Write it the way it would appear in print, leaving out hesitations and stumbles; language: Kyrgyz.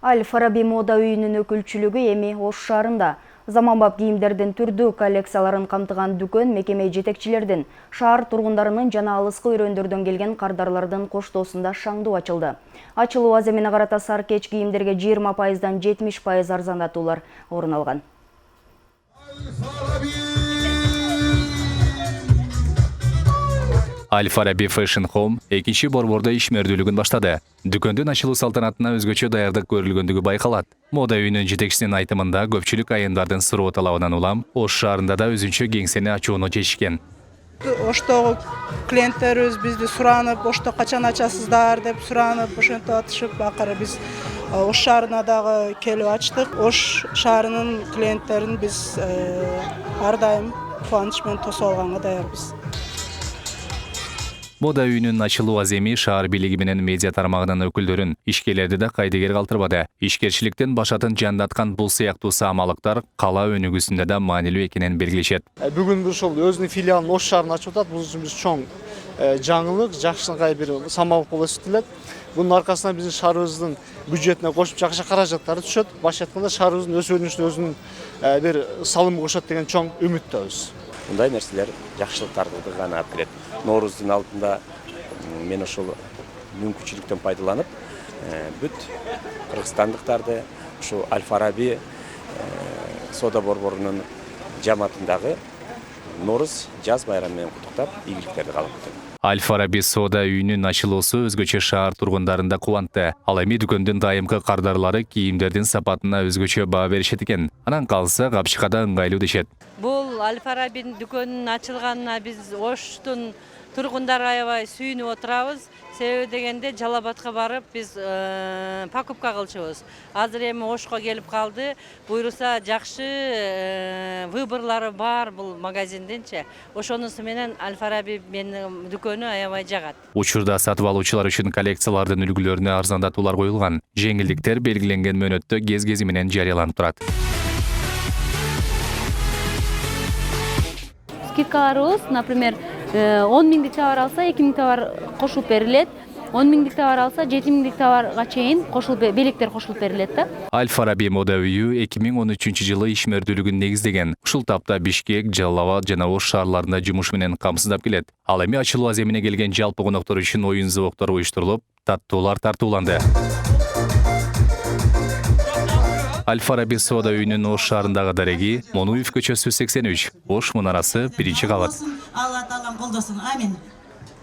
Аль-Фараби мода үйүнүн өкүлчүлүгү эми Ош шаарында. Заманбап кийимдердин түрдүү коллекцияларын камтыган дүкөн мекеме жетекчилердин, шаар тургундарынын жана алыскы өрөөндөрдөн келген кардарлардын коштоосунда шаңдуу ачылды. Ачылуу аземине карата сар кеч кийимдерге 20%дан 70% арзандатуулар орун алган. Аль-Фараби Fashion Home экинчи борбордо ишмердүүлүгүн баштады. Дүкөндүн ачылуу салтанатына өзгөчө даярдык көрүлгөндүгү байкалат. Мода үйүнүн жетекчисинин айтымында көпчүлүк айымдардын суроо талабынан улам Ош шаарында да өзүнчө кеңсени ачууну чечишкен. Оштогу клиенттерибиз бизди суранып, Ошто качан ачасыздар деп суранып, ошентип атышып, акыры биз Ош шаарына дагы келип ачтык. Ош шаарынын клиенттерин биз ар дайым кубаныч менен тосуп алганга даярбыз. Мода үйүнүн ачылуу аземи шаар бийлиги менен медиа тармагынын өкүлдөрүн, ишкерлерди да кайдыгер калтырбады. Ишкерчиликтин башатын жандаткан бул сыяктуу саамалыктар кала өнүгүүсүндө да маанилүү экенин белгилешет. Бүгүн ушул өзүнүн филиалын Ош шаарына ачып атат. Бул үчүн биз чоң жаңылык, жакшынакай бир самалык болуп эсептелет. Бунун аркасында биздин шаарыбыздын бюджетине кошумча каражаттары түшөт. Башка айтканда шаарыбыздын өсүрүшүнө өзүнүн бир салым кошот деген чоң үмүттөбүз. Мындай нерселер жакшылыктарды гана алып келет. Норуздун алдында мен ошол мүмкүнчүлүктөн пайдаланып, бүт кыргызстандыктарды ушу Аль-Фараби соода борборунун жамаатындагы Норуз жаз байрамы менен куттуктап, ийгиликтерди каалап атам. Аль-Фараби соода үйүнүн ачылуусу өзгөчө шаар тургундарын да кубантты. Ал эми дүкөндүн дайымкы кардарлары кийимдердин сапатына өзгөчө баа беришет экен. Анан калса капчыкада ыңгайлуу дешет. Бул Аль-Фараби дүкөнүнүн ачылганына биз Оштун тургундары аябай сүйүнүп отурабыз. Себеби дегенде Жалал-Абадка барып биз покупка кылчубуз. Азыр эми Ошко келип калды. Буйруса жакшы выборлары бар бул магазиндинчи. Ошонусу менен Аль-Фараби менин дүкөнү аябай жагат. Учурда сатып алуучулар үчүн коллекциялардын үлгүлөрүнө арзандатуулар коюлган. Жеңилдиктер белгиленген мөөнөттө кез-кези менен жарыяланып турат. Скидкаларыбыз, например, 10 миңдик товар алса 2 миң товар кошулуп берилет. 10 миңдик товар алса 7 миңдик товарга чейин белектер кошулуп берилет да. Аль-Фараби мода үйү 2013 жылы ишмердүүлүгүн негиздеген. Ушул тапта Бишкек, Жалал-Абад жана Ош шаарларында жумуш менен камсыздап келет. Ал эми ачылуу аземине келген жалпы коноктор үчүн оюн зооктор уюштурулуп, таттуулар тартууланды. Аль-Фараби соода үйүнүн Ош шаарындагы дареги Монуев көчөсү 83, Ош мунарасы 1-кабат. Алла таалам колдосун. Амин.